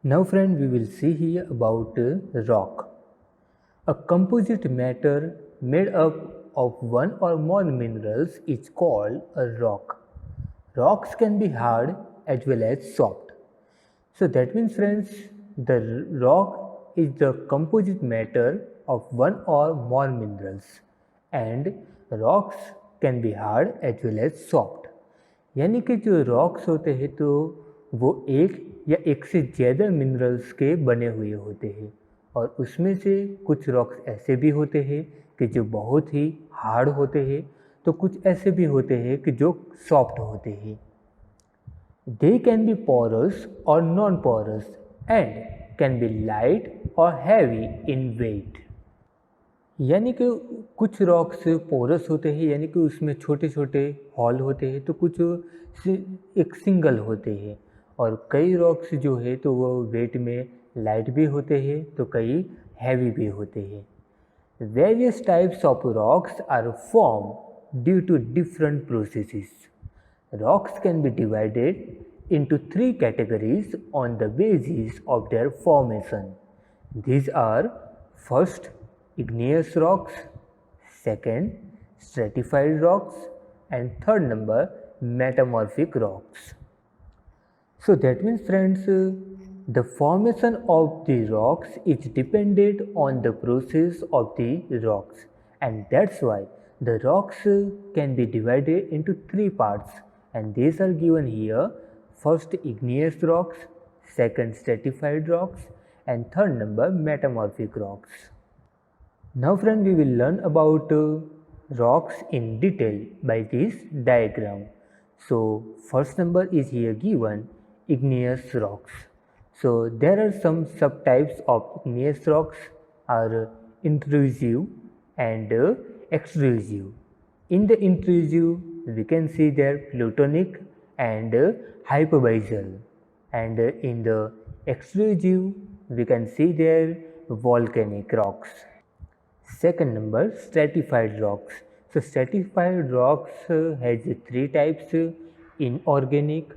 Now friend, we will see here about rock. A composite matter made up of one or more minerals is called a rock. Rocks can be hard as well as soft. So that means friends, the rock is the composite matter of one or more minerals and rocks can be hard as well as soft. यानी कि जो rocks होते हैं तो वो एक या एक से ज़्यादा मिनरल्स के बने हुए होते हैं और उसमें से कुछ रॉक्स ऐसे भी होते हैं कि जो बहुत ही हार्ड होते हैं तो कुछ ऐसे भी होते हैं कि जो सॉफ्ट होते हैं. They can be porous or non-porous and can be light or heavy in weight. यानी कि कुछ रॉक्स पोरस होते हैं यानी कि उसमें छोटे छोटे हॉल होते हैं तो कुछ एक सिंगल होते हैं और कई रॉक्स जो है तो वो वेट में लाइट भी होते हैं तो कई हैवी भी होते हैं. Various types of rocks are form due to different processes. Rocks can be divided into three categories on the basis of their formation. These are first igneous rocks, second stratified rocks, and third number metamorphic rocks. So that means friends, the formation of the rocks is dependent on the process of the rocks, and that's why the rocks can be divided into three parts, and these are given here. First igneous rocks, second stratified rocks, and third number metamorphic rocks. Now friend, we will learn about rocks in detail by this diagram. So first number is here given, igneous rocks. So there are some subtypes of igneous rocks are intrusive and extrusive. In the intrusive we can see there plutonic and hyperbyzal, and in the extrusive we can see there volcanic rocks. Second number, stratified rocks. So stratified rocks has three types: inorganic,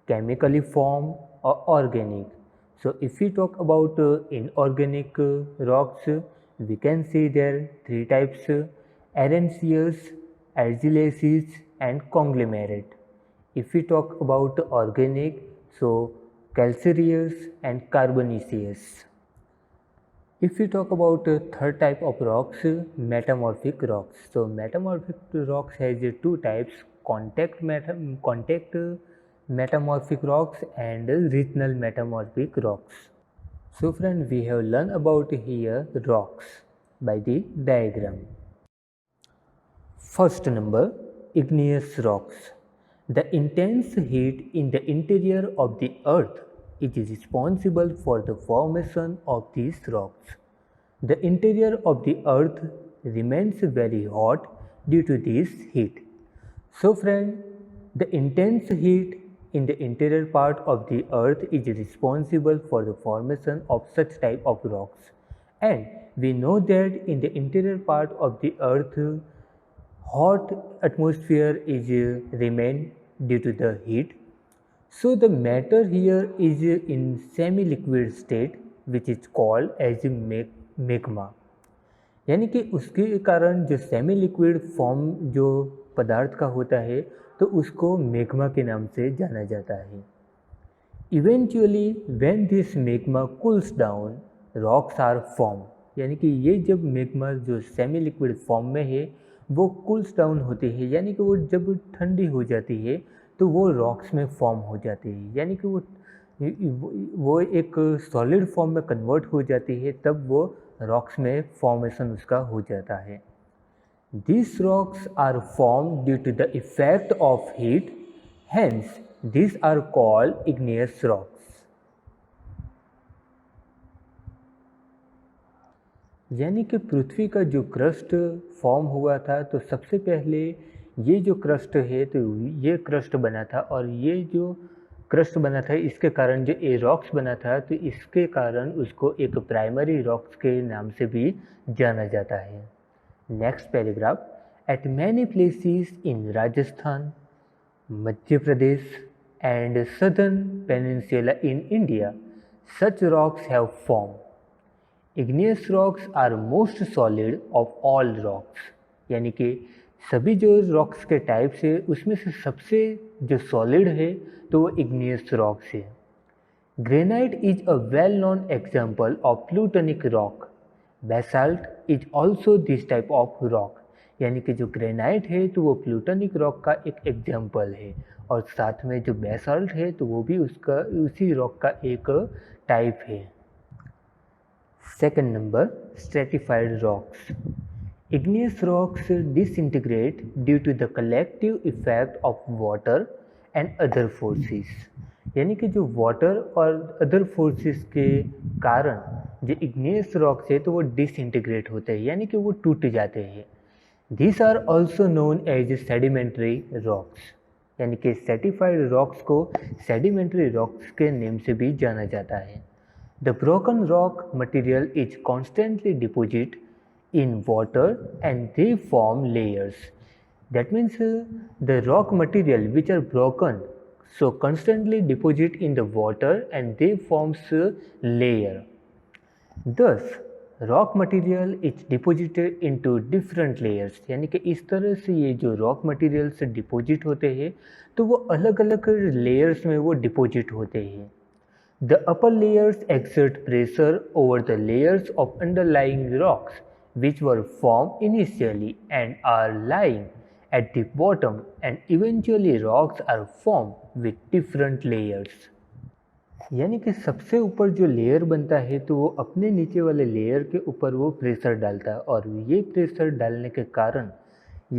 chemically formed, or organic. So if we talk about inorganic rocks, we can see there three types: arenaceous, argillaceous, and conglomerate. If we talk about organic, so calcareous and carbonaceous. If we talk about third type of rocks, metamorphic rocks. So metamorphic rocks has two types: contact metamorphic rocks and regional metamorphic rocks. So friend, we have learned about here rocks by the diagram. First number, igneous rocks. The intense heat in the interior of the earth is responsible for the formation of these rocks. The interior of the earth remains very hot due to this heat. So friend, the intense heat in the interior part of the earth is responsible for the formation of such type of rocks. And we know that in the interior part of the earth, hot atmosphere is remain due to the heat. So the matter here is in semi-liquid state, which is called as magma. यानी कि उसके कारण जो semi liquid form जो पदार्थ का होता है तो उसको मैग्मा के नाम से जाना जाता है. Eventually when this magma cools down, rocks are form. यानी कि ये जब मैग्मा जो सेमी लिक्विड फॉर्म में है वो कूल्स डाउन होती है, यानी कि वो जब ठंडी हो जाती है तो वो रॉक्स में फॉर्म हो जाती है, यानी कि वो एक सॉलिड फॉर्म में कन्वर्ट हो जाती है, तब वो रॉक्स में फॉर्मेशन उसका हो जाता है. These rocks are formed due to the effect of heat, hence these are called igneous rocks. यानी कि पृथ्वी का जो क्रस्ट फॉर्म हुआ था तो सबसे पहले ये जो क्रस्ट है तो ये क्रस्ट बना था, और ये जो क्रस्ट बना था इसके कारण जो ये रॉक्स बना था तो इसके कारण उसको एक प्राइमरी रॉक्स के नाम से भी जाना जाता है. Next paragraph. Eight many places in Rajasthan, Madhya Pradesh and southern peninsula in India, such rocks have formed. Igneous rocks are most solid of all rocks. यानी कि सभी जो रॉक्स के टाइप्स है उसमें से सबसे जो सॉलिड है तो वो इग्नियस रॉक्स है. Granite is a well known example of plutonic rock. Basalt is also this type of rock. यानी कि जो ग्रेनाइट है तो वो प्लूटोनिक रॉक का एक एग्जाम्पल है और साथ में जो बेसाल्ट है तो वो भी उसका उसी रॉक का एक टाइप है. Second number, stratified rocks. Igneous rocks disintegrate due to the collective effect of water and other forces. यानी कि जो वाटर और अदर फोर्सेस के कारण जो इग्नियस रॉक्स है तो वो डिसइंटीग्रेट होते हैं यानी कि वो टूट जाते हैं. These are also known as sedimentary rocks. यानी कि स्ट्रेटिफाइड रॉक्स को सेडिमेंट्री रॉक्स के नेम से भी जाना जाता है. The broken rock material is constantly deposited in water and they form layers. That means the rock material which are broken so constantly deposit in the water and they forms a layer. Thus rock material is deposited into different layers. यानी कि इस तरह से ये जो rock materials deposit होते हैं तो वो अलग अलग लेयर्स में वो डिपोजिट होते हैं. The upper layers exert pressure over the layers of underlying rocks which were formed initially and are lying at the bottom, and eventually rocks are formed with different layers. यानी कि सबसे ऊपर जो layer बनता है तो वो अपने नीचे वाले लेयर के ऊपर वो प्रेशर डालता है और ये प्रेशर डालने के कारण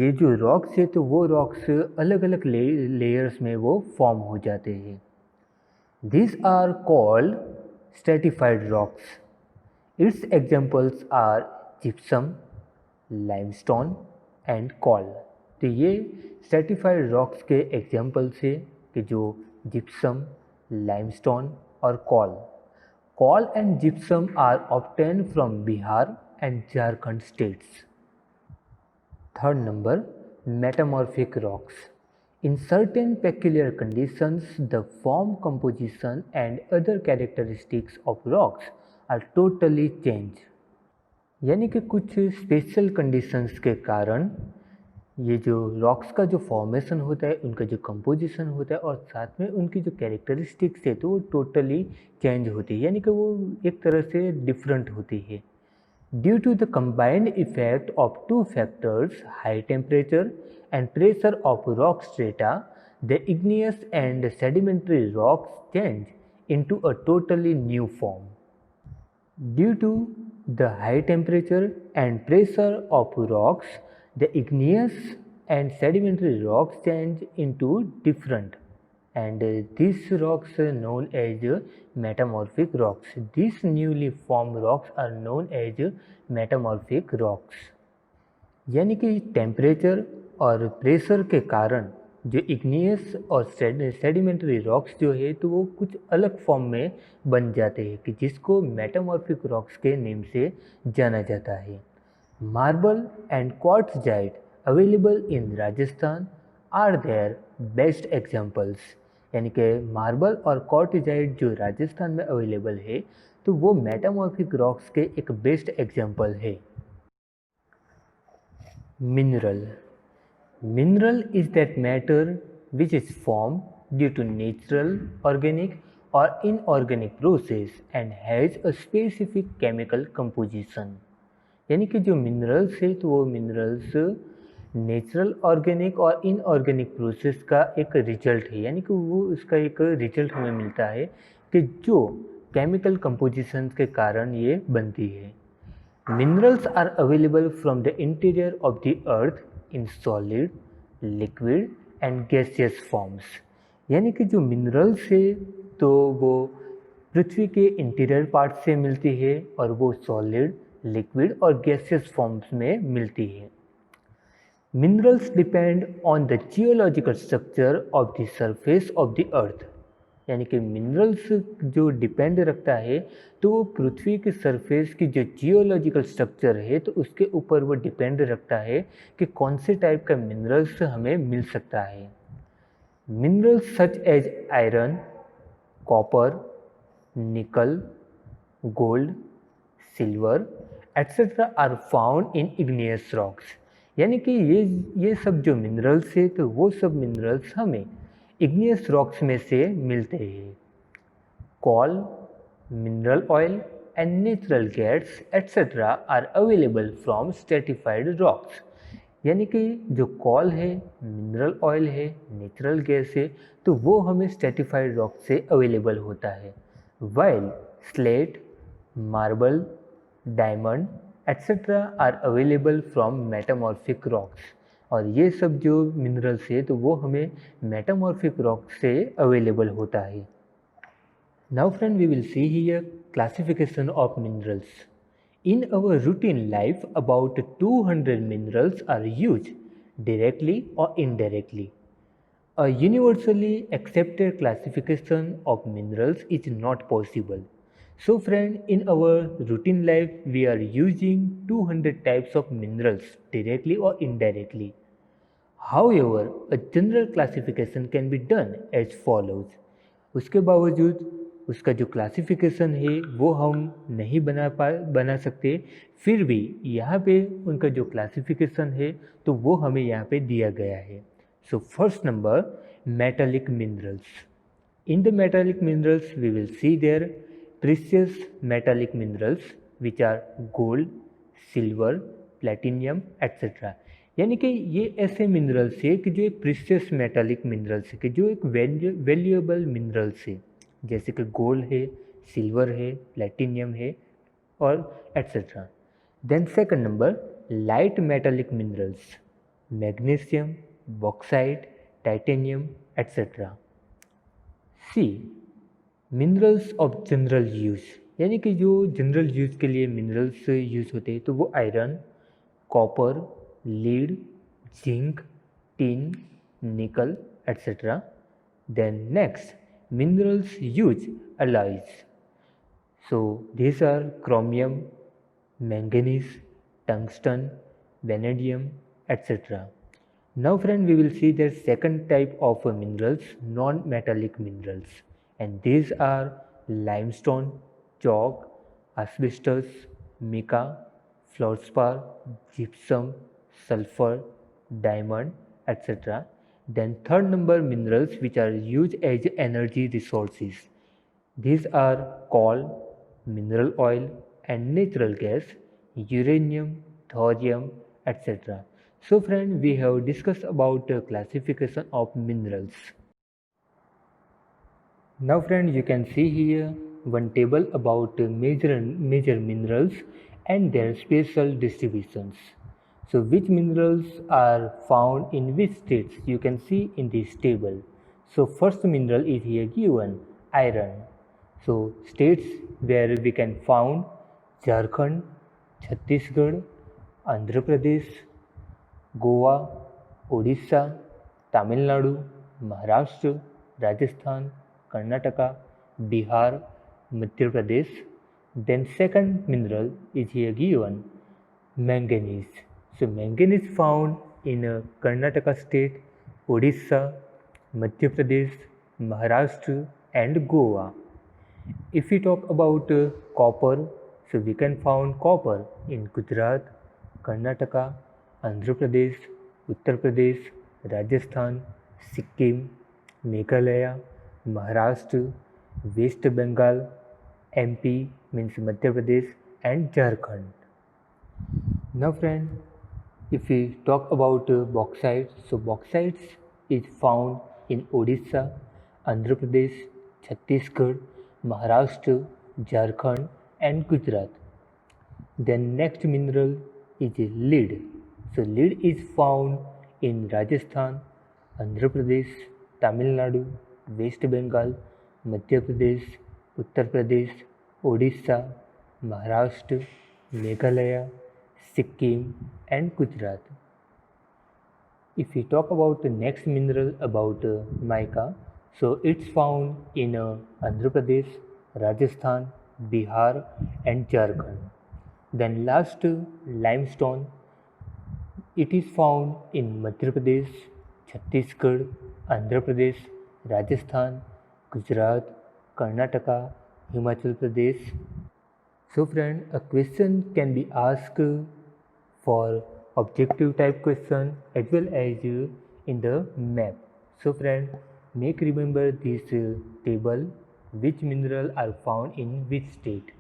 ये जो रॉक्स है तो वो रॉक्स अलग अलग लेयर्स में वो फॉर्म हो जाते हैं. These are called stratified rocks. Its examples are gypsum, limestone and coal. तो ये stratified rocks के examples है कि जो gypsum, limestone और coal. Coal and gypsum are obtained from Bihar and Jharkhand states. Third number, metamorphic rocks. In certain peculiar conditions, the form, composition and other characteristics of rocks are totally changed. यानी कि कुछ special conditions के कारण ये जो rocks का जो formation होता है उनका जो कंपोजिशन होता है और साथ में उनकी जो कैरेक्टरिस्टिक्स है तो वो टोटली चेंज होती है यानी कि वो एक तरह से डिफरेंट होती है. Due to the combined effect of two factors, high temperature and pressure of rock strata, the igneous and sedimentary rocks change into a totally new form. Due to the high temperature and pressure of rocks, the igneous and sedimentary rocks change into different, and these rocks are known as metamorphic rocks. These newly formed rocks are known as metamorphic rocks. यानी कि temperature और pressure के कारण जो igneous और sedimentary rocks जो है तो वो कुछ अलग फॉर्म में बन जाते हैं कि जिसको मेटामॉर्फिक रॉक्स के नेम से जाना जाता है. Marble and quartzite available in Rajasthan are their best examples. यानी कि मार्बल और क्वार्ट्ज़ाइट जो राजस्थान में अवेलेबल है तो वो मेटामॉर्फिक रॉक्स के एक बेस्ट एग्जाम्पल है. Mineral. Mineral is that matter which is formed due to natural, organic or inorganic process and has a specific chemical composition. यानी कि जो मिनरल्स है तो वो मिनरल्स नेचुरल, ऑर्गेनिक और इनऑर्गेनिक प्रोसेस का एक रिजल्ट है यानी कि वो उसका एक रिजल्ट हमें मिलता है कि जो केमिकल कंपोजिशन के कारण ये बनती है. Minerals are available from the interior of the earth in solid, liquid and gaseous forms. यानी कि जो मिनरल्स है तो वो पृथ्वी के इंटीरियर पार्ट से मिलती है और वो सॉलिड, लिक्विड और गैसियस फॉर्म्स में मिलती है. Minerals depend on the geological structure of the surface of the अर्थ. यानी कि मिनरल्स जो डिपेंड रखता है तो वो पृथ्वी के सरफेस की जो जियोलॉजिकल स्ट्रक्चर है तो उसके ऊपर वो डिपेंड रखता है कि कौन से टाइप का मिनरल्स हमें मिल सकता है. Minerals such as iron, copper, nickel, gold, silver, etc. are found in igneous rocks. यानी कि ये सब जो मिनरल्स है तो वो सब मिनरल्स हमें इग्नियस रॉक्स में से मिलते हैं. Coal, mineral oil, and natural gas etc. are available from stratified rocks. यानी कि जो कॉल है, मिनरल ऑयल है, नेचुरल गैस है, तो वो हमें स्ट्रेटिफाइड रॉक से अवेलेबल होता है. While slate, marble, diamond etcetera are available from metamorphic rocks. और ये सब जो मिनरल्स है तो वो हमें मेटामॉर्फिक रॉक से अवेलेबल होता है. Now friend, we will see here classification of minerals. In our routine life, about 200 minerals are used directly or indirectly. A universally accepted classification of minerals is not possible. So friend, in our routine life, we are using 200 types of minerals directly or indirectly. However, a general classification can be done as follows. उसके बावजूद उसका जो classification है वो हम नहीं बना सकते, फिर भी यहाँ पे उनका जो क्लासिफिकेशन है तो वो हमें यहाँ पे दिया गया है. So first number, metallic minerals. In the metallic minerals we will see there precious metallic minerals which are gold, silver, platinum etcetera. यानी कि ये ऐसे मिनरल्स है कि जो एक प्रीशियस मेटालिक मिनरल्स है, कि जो एक वैल्यूएबल मिनरल्स है, जैसे कि गोल्ड है, सिल्वर है, प्लेटिनियम है और etcetera. Then second number, light metallic minerals, magnesium, bauxite, titanium etcetera. C, minerals of general use. यानी कि जो जनरल यूज के लिए मिनरल्स यूज होते हैं तो वो iron, copper, lead, zinc, tin, nickel etcetera. Then next, minerals use alloys. So these are chromium, manganese, tungsten, vanadium, etc. Now friend, we will see the second type of minerals, non-metallic minerals, and these are limestone, chalk, asbestos, mica, fluorspar, gypsum, sulfur, diamond, etc. Then third number, minerals which are used as energy resources. These are coal, mineral oil and natural gas, uranium, thorium, etc. So friend, we have discussed about classification of minerals. Now friend, you can see here one table about major minerals and their special distributions. So which minerals are found in which states, you can see in this table. So first mineral is here given, iron. So states where we can found Jharkhand, Chhattisgarh, Andhra Pradesh, Goa, Odisha, Tamil Nadu, Maharashtra, Rajasthan, Karnataka, Bihar, Madhya Pradesh. Then second mineral is here given, manganese. So manganese found in Karnataka state, Odisha, Madhya Pradesh, Maharashtra and Goa. If we talk about copper, so we can find copper in Gujarat, Karnataka, Andhra Pradesh, Uttar Pradesh, Rajasthan, Sikkim, Meghalaya, Maharashtra, West Bengal, MP means Madhya Pradesh and Jharkhand. Now friend, if we talk about bauxite, so bauxite is found in Odisha, Andhra Pradesh, Chhattisgarh, Maharashtra, Jharkhand and Gujarat. Then next mineral is lead. So lead is found in Rajasthan, Andhra Pradesh, Tamil Nadu, West Bengal, Madhya Pradesh, Uttar Pradesh, Odisha, Maharashtra, Meghalaya, Sikkim and Gujarat. If we talk about the next mineral about mica, so it's found in Andhra Pradesh, Rajasthan, Bihar and Jharkhand. Then last, limestone. It is found in Madhya Pradesh, Chhattisgarh, Andhra Pradesh, Rajasthan, Gujarat, Karnataka, Himachal Pradesh. So friend, a question can be asked for objective type question as well as in the map. So friend, make remember this table, which mineral are found in which state.